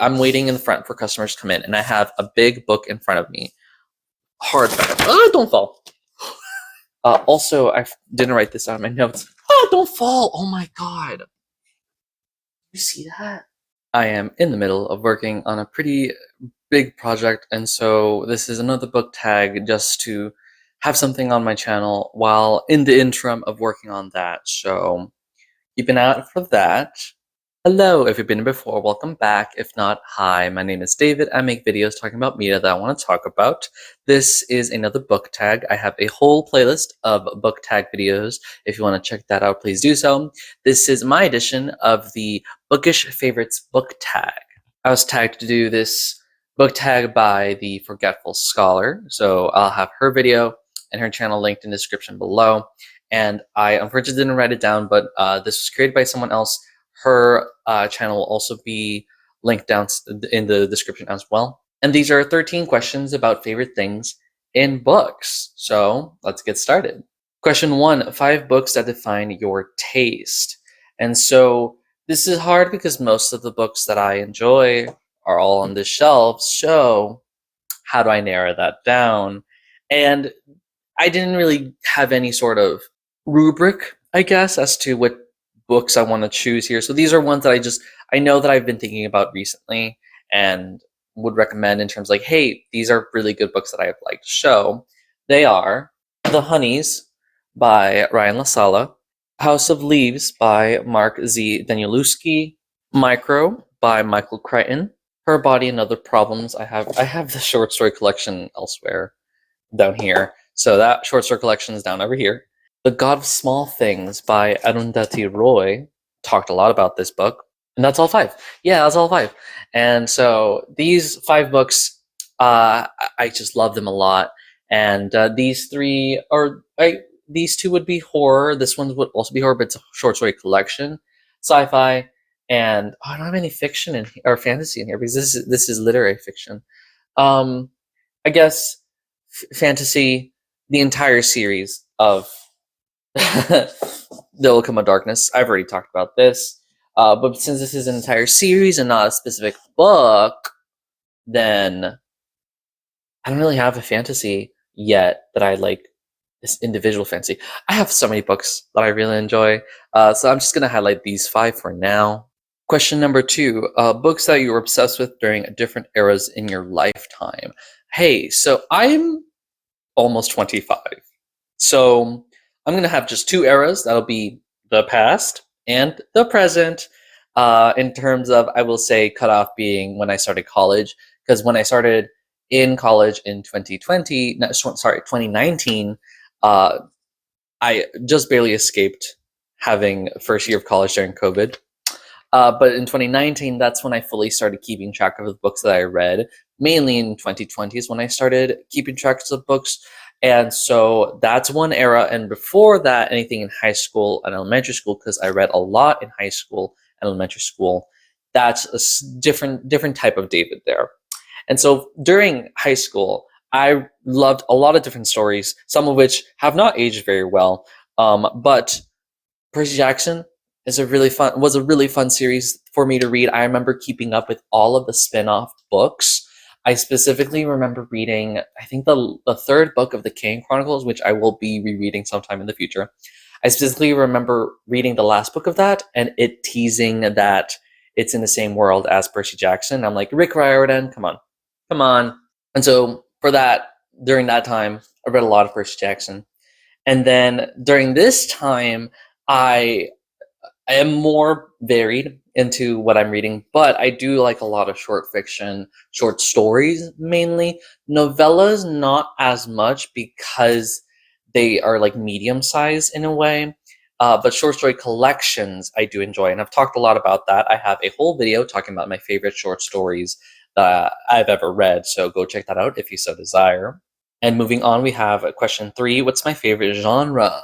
I'm waiting in the front for customers to come in, and I have a big book in front of me. Hardback. Oh, don't fall. Also, I didn't write this down in my notes. Oh, don't fall. Oh my god. You see that? I am in the middle of working on a pretty big project, and so this is another book tag just to have something on my channel while in the interim of working on that. So keep an eye out for that. Hello, if you've been here before, welcome back. If not, hi, my name is David. I make videos talking about media that I want to talk about. This is another book tag. I have a whole playlist of book tag videos. If you want to check that out, please do so. This is my edition of the Bookish Favorites book tag. I was tagged to do this book tag by the Forgetful Scholar, so I'll have her video and her channel linked in the description below. And I unfortunately didn't write it down, but this was created by someone else. Her channel will also be linked down in the description as well. And these are 13 questions about favorite things in books. So let's get started. Question 1, 5 books that define your taste. And so this is hard because most of the books that I enjoy are all on the shelf. So how do I narrow that down? And I didn't really have any sort of rubric, I guess, as to what books I want to choose here. So these are ones that I know that I've been thinking about recently and would recommend in terms of like, hey, these are really good books that I would like to show. They are The Honeys by Ryan LaSala, House of Leaves by Mark Z. Danielewski, Micro by Michael Crichton, Her Body and Other Problems. I have the short story collection elsewhere down here. So that short story collection is down over here. The God of Small Things by Arundhati Roy. Talked a lot about this book. And that's all 5. Yeah, that's all 5. And so these 5 books, I just love them a lot. And these 3 are, these 2 would be horror. This one would also be horror, but it's a short story collection. Sci-fi. And I don't have any fiction in here, or fantasy in here, because this is literary fiction. I guess fantasy, the entire series of There Will Come a Darkness. I've already talked about this. But since this is an entire series and not a specific book, then I don't really have a fantasy yet that I like, this individual fantasy. I have so many books that I really enjoy. So I'm just going to highlight these 5 for now. Question number 2, books that you were obsessed with during different eras in your lifetime. Hey, so I'm almost 25. So I'm going to have just 2 eras. That'll be the past and the present. In terms of, I will say, cutoff being when I started college. Because when I started in college in 2019, I just barely escaped having first year of college during COVID. But in 2019, that's when I fully started keeping track of the books that I read. Mainly in 2020 is when I started keeping track of the books. And so that's one era. And before that, anything in high school and elementary school, because I read a lot in high school and elementary school, that's a different type of David there. And so during high school, I loved a lot of different stories, some of which have not aged very well. But Percy Jackson was a really fun series for me to read. I remember keeping up with all of the spin-off books. I specifically remember reading, I think, the 3rd book of the Kane Chronicles, which I will be rereading sometime in the future. I specifically remember reading the last book of that and it teasing that it's in the same world as Percy Jackson. I'm like, Rick Riordan, come on. And so for that, during that time, I read a lot of Percy Jackson. And then during this time, I am more varied into what I'm reading, but I do like a lot of short fiction, short stories mainly. Novellas, not as much because they are like medium size in a way. But short story collections I do enjoy, and I've talked a lot about that. I have a whole video talking about my favorite short stories that I've ever read, so go check that out if you so desire. And moving on, we have question 3, what's my favorite genre?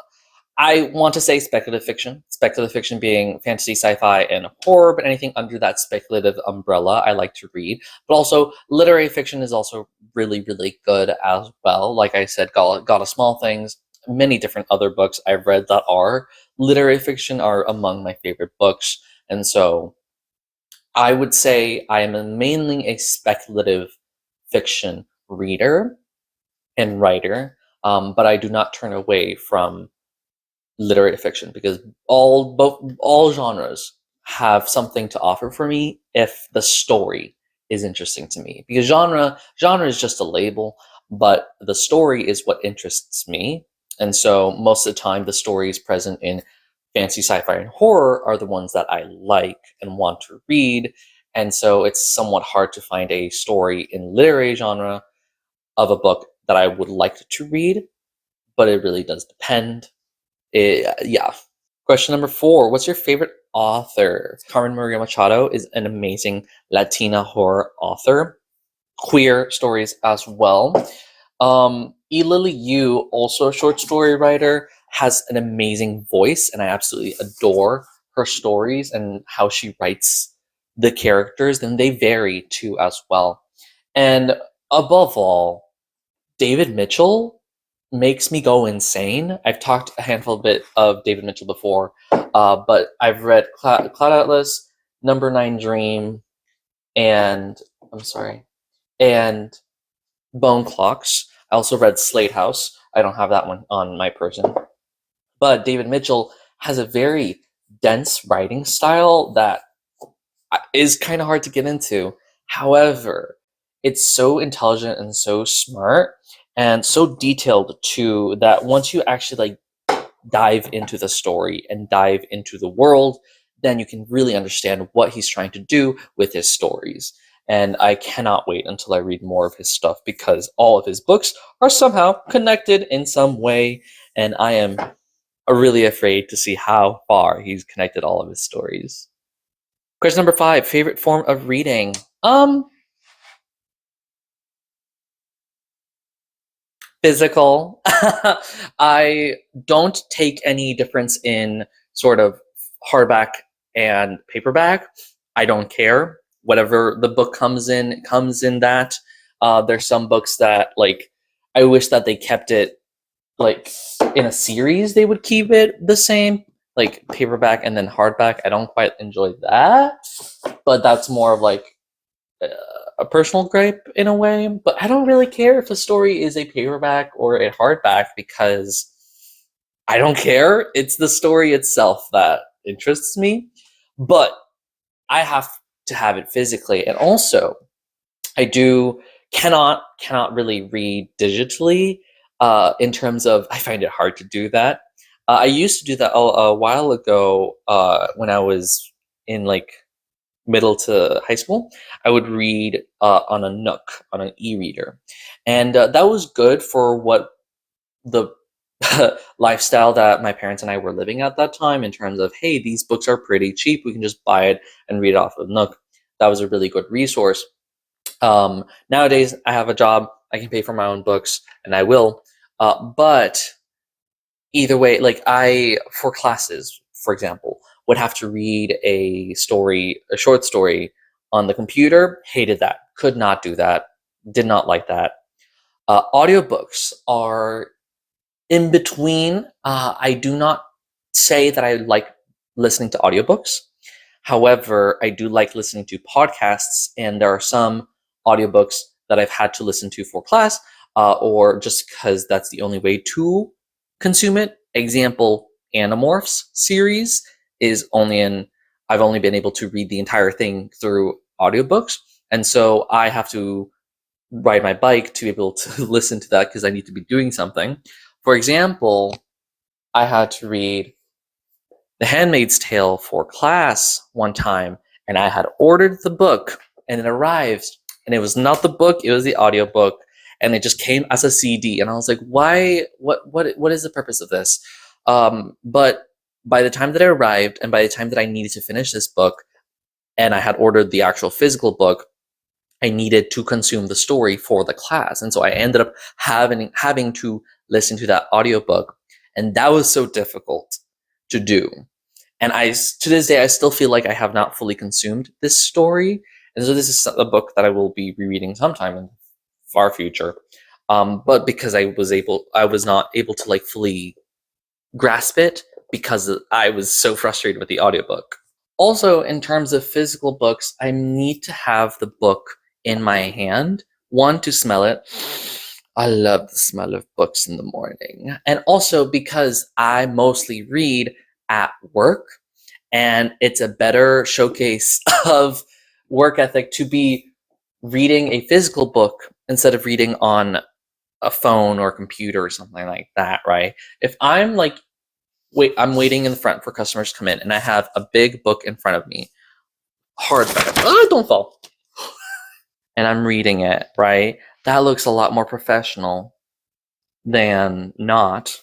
I want to say speculative fiction being fantasy, sci-fi, and horror, but anything under that speculative umbrella I like to read. But also, literary fiction is also really, really good as well. Like I said, God of Small Things, many different other books I've read that are literary fiction are among my favorite books. And so I would say I am mainly a speculative fiction reader and writer, but I do not turn away from literary fiction because all genres have something to offer for me if the story is interesting to me. Because genre is just a label, but the story is what interests me. And so most of the time the stories present in fantasy, sci-fi, and horror are the ones that I like and want to read. And so it's somewhat hard to find a story in literary genre of a book that I would like to read, but it really does depend. Yeah. Question number 4. What's your favorite author? Carmen Maria Machado is an amazing Latina horror author. Queer stories as well. E. Lily Yu, also a short story writer, has an amazing voice, and I absolutely adore her stories and how she writes the characters, and they vary too as well. And above all, David Mitchell makes me go insane. I've talked a handful bit of David Mitchell before, but I've read Cloud Atlas, Number 9 Dream, and I'm sorry, and Bone Clocks. I also read Slate House. I don't have that one on my person. But David Mitchell has a very dense writing style that is kind of hard to get into. However, it's so intelligent and so smart and so detailed too that once you actually dive into the story and dive into the world, then you can really understand what he's trying to do with his stories. And I cannot wait until I read more of his stuff because all of his books are somehow connected in some way, and I am really afraid to see how far he's connected all of his stories. Question number 5, favorite form of reading. Physical. I don't take any difference in sort of hardback and paperback. I don't care. Whatever the book comes in, it comes in that. There's some books that I wish that they kept it like in a series. They would keep it the same, like paperback and then hardback. I don't quite enjoy that, but that's more of uh, a personal gripe in a way, but I don't really care if a story is a paperback or a hardback because I don't care. It's the story itself that interests me, but I have to have it physically. And also, I do cannot really read digitally. In terms of, I find it hard to do that. I used to do that a while ago when I was in middle to high school. I would read on a Nook, on an e-reader, and that was good for what the lifestyle that my parents and I were living at that time. In terms of, hey, these books are pretty cheap, we can just buy it and read it off of Nook. That was a really good resource. Nowadays, I have a job, I can pay for my own books, and I will. But either way, for classes, for example, would have to read a short story on the computer. Hated that. Could not do that. Did not like that. Audiobooks are in between. I do not say that I like listening to audiobooks. However, I do like listening to podcasts, and there are some audiobooks that I've had to listen to for class, or just because that's the only way to consume it. Example, Animorphs series is I've only been able to read the entire thing through audiobooks, and so I have to ride my bike to be able to listen to that because I need to be doing something. For example, I had to read The Handmaid's Tale for class one time, and I had ordered the book, and it arrived, and it was not the book, it was the audiobook, and it just came as a CD, and I was like, why, what is the purpose of this? But by the time that it arrived, and by the time that I needed to finish this book, and I had ordered the actual physical book, I needed to consume the story for the class. And so I ended up having to listen to that audiobook. And that was so difficult to do. And to this day, I still feel like I have not fully consumed this story. And so this is a book that I will be rereading sometime in the far future. But because I was not able to fully grasp it because I was so frustrated with the audiobook. Also, in terms of physical books, I need to have the book in my hand. One, to smell it. I love the smell of books in the morning. And also because I mostly read at work, and it's a better showcase of work ethic to be reading a physical book instead of reading on a phone or computer or something like that, right? If I'm like, I'm waiting in the front for customers to come in, and I have a big book in front of me, hardback. Oh, don't fall. And I'm reading it, right? That looks a lot more professional than not.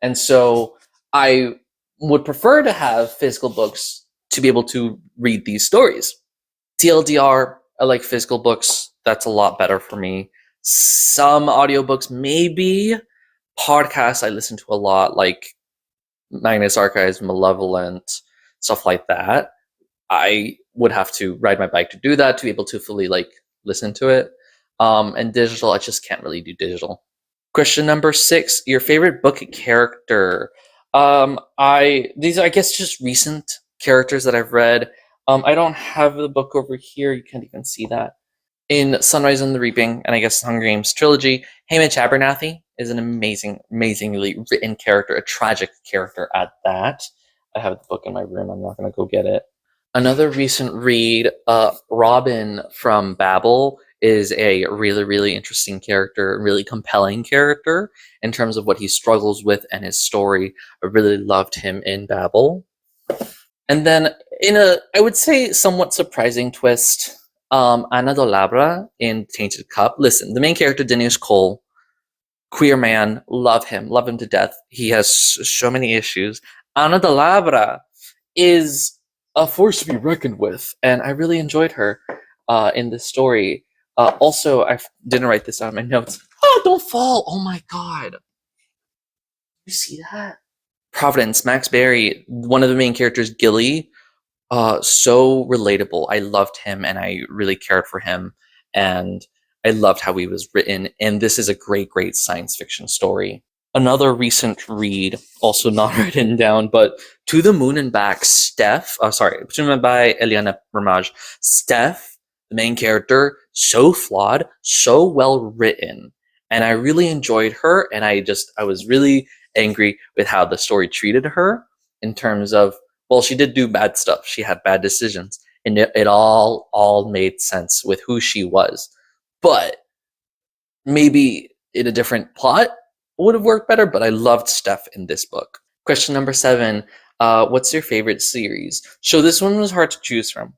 And so I would prefer to have physical books to be able to read these stories. TLDR, I like physical books. That's a lot better for me. Some audiobooks, maybe. Podcasts I listen to a lot, like Magnus Archives, Malevolent, stuff like that. I would have to ride my bike to do that, to be able to fully like listen to it. And digital, I just can't really do digital. Question number 6: your favorite book character. These are, I guess, just recent characters that I've read. I don't have the book over here. You can't even see that. In Sunrise and the Reaping, and I guess Hunger Games trilogy, Hamish Abernathy is an amazingly written character, a tragic character at that. I have the book in my room. I'm not going to go get it. Another recent read, Robin from Babel, is a really interesting character, really compelling character in terms of what he struggles with and his story. I really loved him in Babel. And then in a, I would say, somewhat surprising twist, Anna Dolabra in Tainted Cup. Listen, the main character, Denise Cole, queer man, love him to death. He has so many issues. Anna Dolabra is a force to be reckoned with, and I really enjoyed her in this story. Also, I didn't write this down in my notes. Oh, don't fall! Oh my god! You see that? Providence, Max Berry, one of the main characters, Gilly, so relatable. I loved him, and I really cared for him, and I loved how he was written. And this is a great science fiction story. Another recent read, also not written down, but To the Moon and Back, Steph, by Eliana Ramaj. Steph, the main character, so flawed, so well written. And I really enjoyed her, and I was really angry with how the story treated her in terms of, well, she did do bad stuff. She had bad decisions, and it all made sense with who she was. But maybe in a different plot would have worked better, but I loved Steph in this book. Question number 7, what's your favorite series? So this one was hard to choose from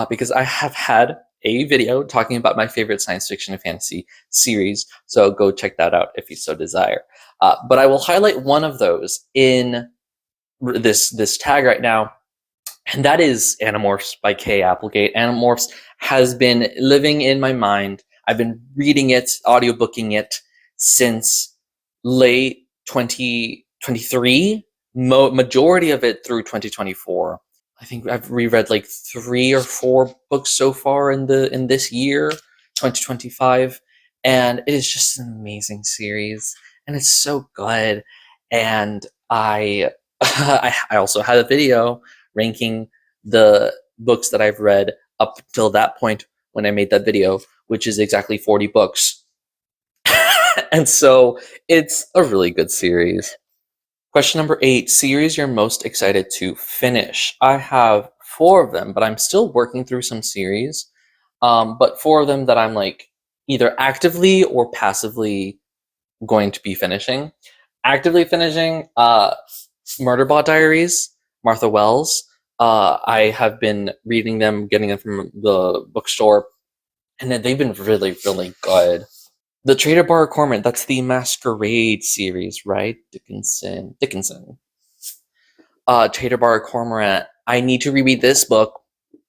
because I have had a video talking about my favorite science fiction and fantasy series, so go check that out if you so desire. But I will highlight one of those in this tag right now, and that is Animorphs by Kay Applegate. Animorphs has been living in my mind. I've been reading it, audiobooking it since late 2023, majority of it through 2024. I think I've reread like 3 or 4 books so far in this year, 2025, and it is just an amazing series, and it's so good. And I I also had a video ranking the books that I've read up till that point when I made that video, which is exactly 40 books. And so it's a really good series. Question number 8, series you're most excited to finish. I have 4 of them, but I'm still working through some series. But 4 of them that I'm like either actively or passively going to be finishing. Actively finishing, Murderbot Diaries, Martha Wells. I have been reading them, getting them from the bookstore, and they've been really good. The Trader Bar Cormorant, that's the Masquerade series, right? Dickinson. Trader Bar Cormorant. I need to reread this book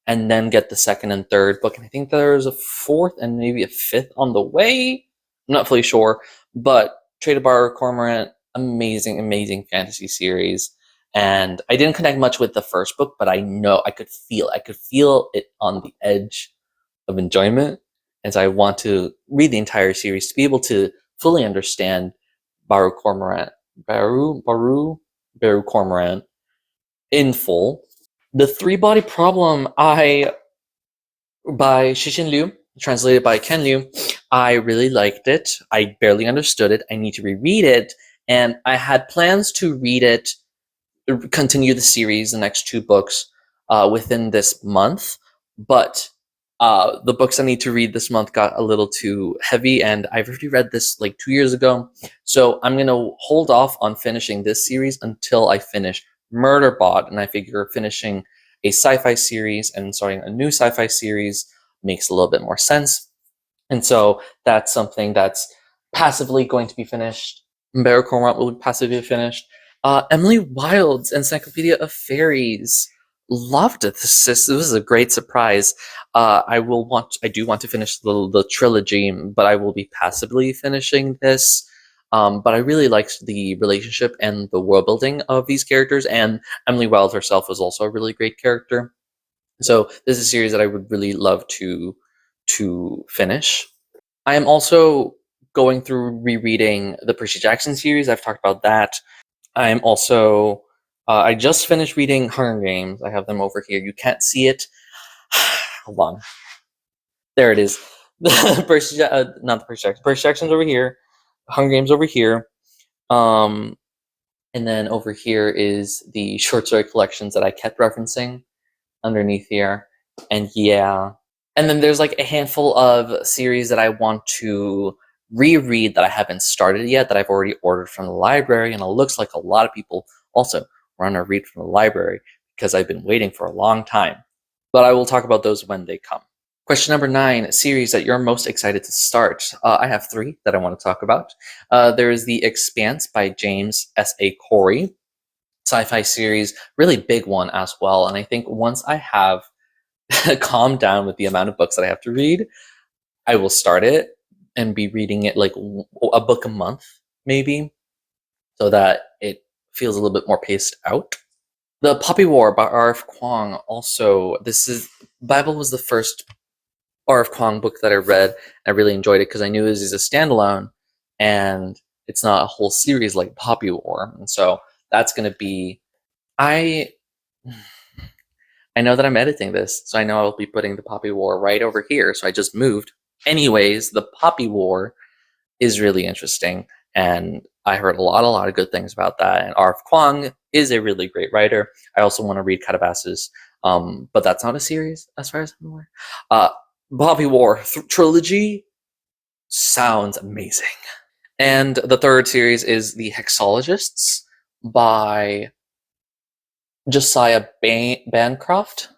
and then get the second and third book. And I think there's a 4th and maybe a 5th on the way. I'm not fully sure. But Trader Bar Cormorant, amazing fantasy series. And I didn't connect much with the first book, but I know I could feel it on the edge of enjoyment. And so I want to read the entire series to be able to fully understand Baru Cormorant in full. The Three Body Problem by Shixin Liu, translated by Ken Liu. I really liked it. I barely understood it. I need to reread it, and I had plans to read it, continue the series, the next two books, within this month, but the books I need to read this month got a little too heavy, and I've already read this like 2 years ago, so I'm gonna hold off on finishing this series until I finish Murderbot, and I figure finishing a sci-fi series and starting a new sci-fi series makes a little bit more sense, and so that's something that's passively going to be finished. Bear Cormorant will be passively finished. Emily Wilde's Encyclopedia of Fairies. Loved it. This was a great surprise. I do want to finish the trilogy, but I will be passively finishing this. But I really liked the relationship and the world building of these characters, and Emily Wilde herself was also a really great character. So this is a series that I would really love to finish. I am also going through rereading the Percy Jackson series. I've talked about that. I'm also, I just finished reading Hunger Games. I have them over here. You can't see it. Hold on. There it is. Not the Percy Jackson. Percy Jackson's over here. Hunger Games over here. And then over here is the short story collections that I kept referencing underneath here. And yeah. And then there's like a handful of series that I want to reread that I haven't started yet, that I've already ordered from the library, and it looks like a lot of people also want to read from the library because I've been waiting for a long time. But I will talk about those when they come. Question number 9, series that you're most excited to start. I have 3 that I want to talk about. There is The Expanse by James S.A. Corey, sci-fi series, really big one as well. And I think once I have calmed down with the amount of books that I have to read, I will start it and be reading it like a book a month, maybe, so that it feels a little bit more paced out. The Poppy War by R.F. Kuang. Also, Bible was the first R.F. Kuang book that I read. I really enjoyed it because I knew this is a standalone, and it's not a whole series like Poppy War. And so that's going to be... I know that I'm editing this, so I know I'll be putting the Poppy War right over here, so I just moved. Anyways, the Poppy War is really interesting, and I heard a lot of good things about that. And R.F. Kuang is a really great writer. I also want to read Calabasas, but that's not a series as far as I'm aware. Poppy War trilogy sounds amazing. And the third series is The Hexologists by Josiah Bancroft.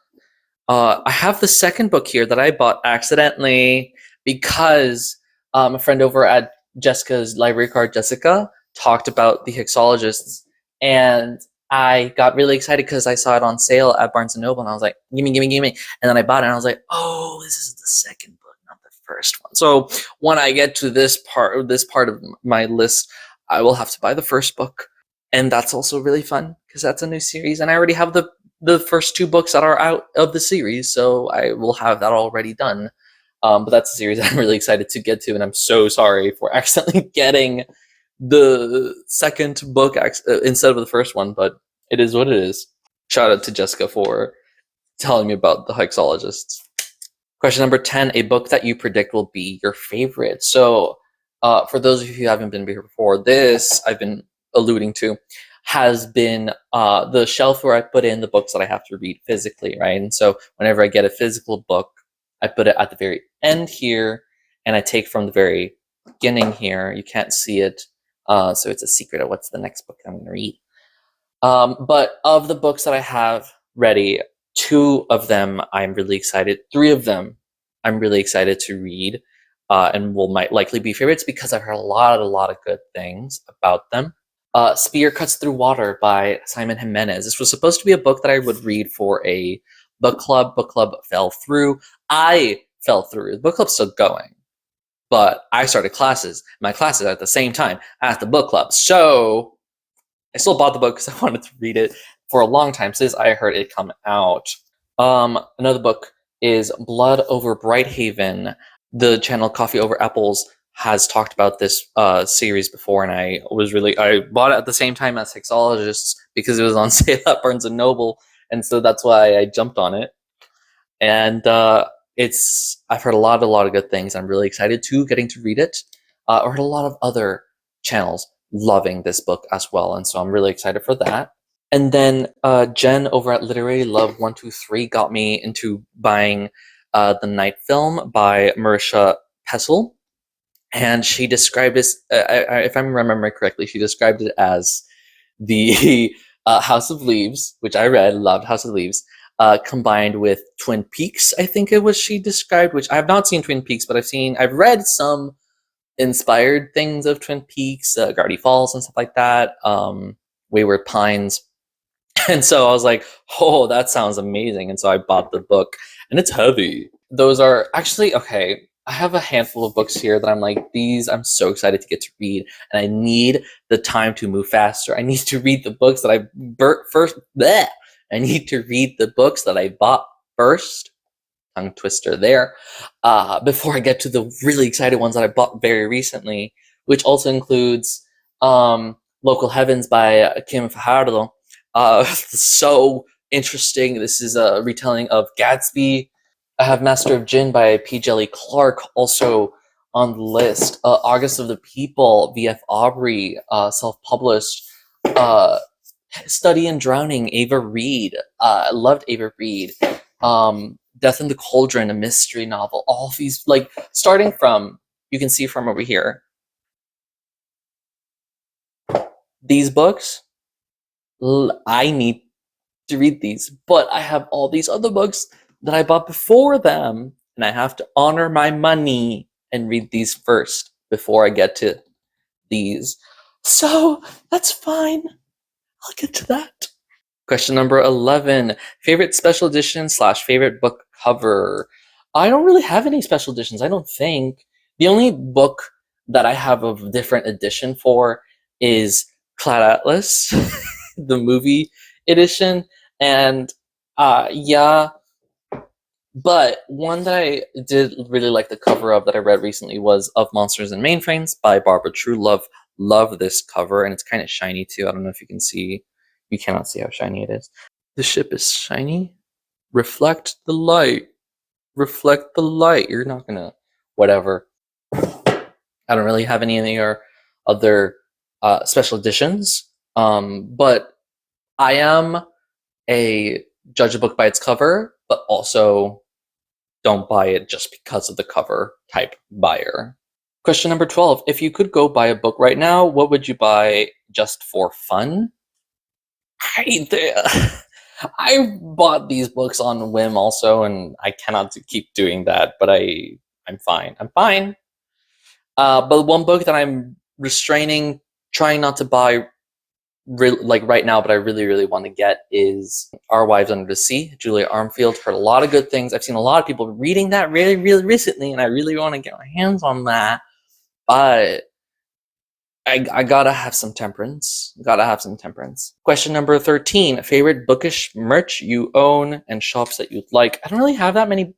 I have the second book here that I bought accidentally because a friend over at Jessica's library card, Jessica, talked about The Hexologists, and I got really excited because I saw it on sale at Barnes & Noble, and I was like, gimme. And then I bought it, and I was like, oh, this is the second book, not the first one. So when I get to this part of my list, I will have to buy the first book. And that's also really fun because that's a new series, and I already have the first 2 books that are out of the series, so I will have that already done. But that's a series I'm really excited to get to, and I'm so sorry for accidentally getting the second book instead of the first one, but it is what it is. Shout out to Jessica for telling me about The Hexologists. Question number 10, a book that you predict will be your favorite. So for those of you who haven't been here before, this I've been alluding to has been the shelf where I put in the books that I have to read physically, right? And so whenever I get a physical book, I put it at the very end here, and I take from the very beginning here. You can't see it, so it's a secret of what's the next book I'm going to read. But of the books that I have ready, 2 of them I'm really excited. 3 of them I'm really excited to read, and might likely be favorites because I've heard a lot of good things about them. Spear Cuts Through Water by Simon Jimenez. This was supposed to be a book that I would read for a book club. Book club fell through. I fell through. The book club's still going, but I started my classes at the same time as the book club. So I still bought the book because I wanted to read it for a long time since I heard it come out. Another book is Blood Over Brighthaven. The channel Coffee Over Apples has talked about this series before, and I bought it at the same time as Hexologists because it was on sale at Barnes & Noble, and so that's why I jumped on it. And I've heard a lot of good things. I'm really excited to getting to read it. I heard a lot of other channels loving this book as well, and so I'm really excited for that. And then Jen over at Literary Love 123 got me into buying The Night Film by Marisha Pessel, and she described this, if I'm remembering correctly, she described it as the House of Leaves, which I read, loved House of Leaves, combined with Twin Peaks, I think it was she described, which I have not seen Twin Peaks, but I've read some inspired things of Twin Peaks, Gravity Falls and stuff like that, Wayward Pines. And so I was like, oh, that sounds amazing. And so I bought the book, and it's heavy. Those are actually, okay, I have a handful of books here that I'm like, these I'm so excited to get to read, and I need the time to move faster. I need to read the books that I first. Bleh! I need to read the books that I bought first. Tongue twister there. Before I get to the really exciting ones that I bought very recently, which also includes Local Heavens by Kim Fajardo. So interesting. This is a retelling of Gatsby. I have Master of Gin by P. Jelly Clark also on the list. August of the People, V.F. Aubrey, self-published. Study in Drowning, Ava Reed. I loved Ava Reed. Death in the Cauldron, a mystery novel. All of these, like, starting from, you can see from over here, these books, I need to read these, but I have all these other books that I bought before them, and I have to honor my money and read these first before I get to these. So that's fine. I'll get to that. Question number 11. Favorite special edition / favorite book cover? I don't really have any special editions, I don't think. The only book that I have a different edition for is Cloud Atlas, the movie edition. And yeah, but one that I did really like the cover of that I read recently was Of Monsters and Mainframes by Barbara Truelove. Love this cover, and it's kind of shiny too. I don't know if you can see. You cannot see how shiny it is. The ship is shiny. Reflect the light. Reflect the light. You're not gonna... Whatever. I don't really have any other special editions. But I am a judge a book by its cover, but also don't buy it just because of the cover type buyer. Question number 12. If you could go buy a book right now, what would you buy just for fun? I bought these books on whim also, and I cannot keep doing that, but I'm fine. I'm fine. But one book that I'm restraining, trying not to buy like right now, but I really want to get is Our Wives Under the Sea, Julia Armfield. Heard a lot of good things. I've seen a lot of people reading that really recently, and I really want to get my hands on that. But I gotta have some temperance. Gotta have some temperance. Question number 13. Favorite bookish merch you own and shops that you'd like. I don't really have that many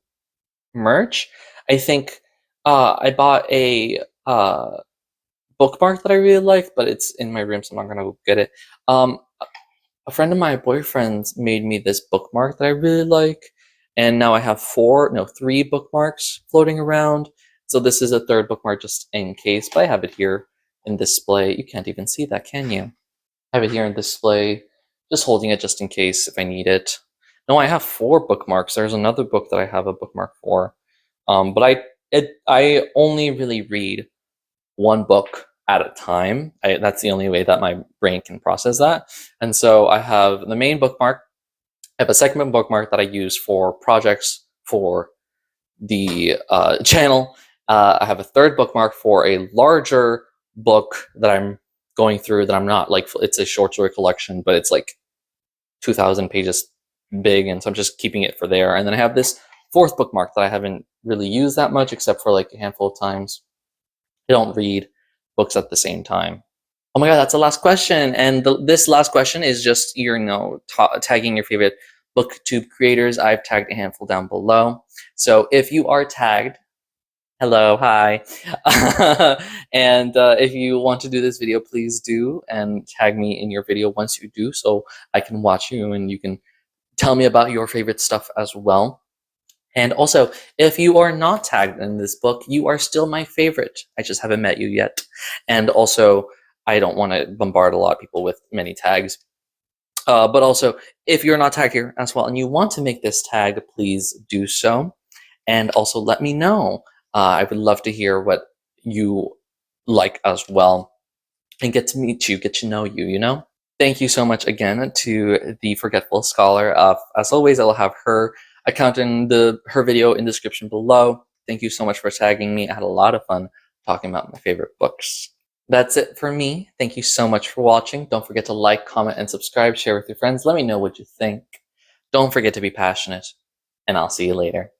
merch. I think I bought a bookmark that I really like, but it's in my room, so I'm not gonna go get it. A friend of my boyfriend's made me this bookmark that I really like, and now I have 3 bookmarks floating around. So this is a third bookmark just in case, but I have it here in display. You can't even see that, can you? I have it here in display, just holding it just in case if I need it. No, I have 4 bookmarks. There's another book that I have a bookmark for, but I only really read one book at a time. That's the only way that my brain can process that. And so I have the main bookmark. I have a second bookmark that I use for projects for the channel. I have a third bookmark for a larger book that I'm going through that I'm not like, it's a short story collection, but it's like 2,000 pages big, and so I'm just keeping it for there. And then I have this fourth bookmark that I haven't really used that much except for like a handful of times. I don't read books at the same time. Oh my god, that's the last question. And this last question is just tagging your favorite booktube creators. I've tagged a handful down below. So if you are tagged, hello, hi. And if you want to do this video, please do, and tag me in your video once you do, so I can watch you and you can Tell me about your favorite stuff as well. And also, if you are not tagged in this book, you are still my favorite. I just haven't met you yet. And also, I don't want to bombard a lot of people with many tags. But also, if you're not tagged here as well and you want to make this tag, please do so. And also let me know. I would love to hear what you like as well and get to meet you, get to know you, you know? Thank you so much again to the Forgetful Scholar. As always, I'll have her account in her video in the description below. Thank you so much for tagging me. I had a lot of fun talking about my favorite books. That's it for me. Thank you so much for watching. Don't forget to like, comment, and subscribe. Share with your friends. Let me know what you think. Don't forget to be passionate, and I'll see you later.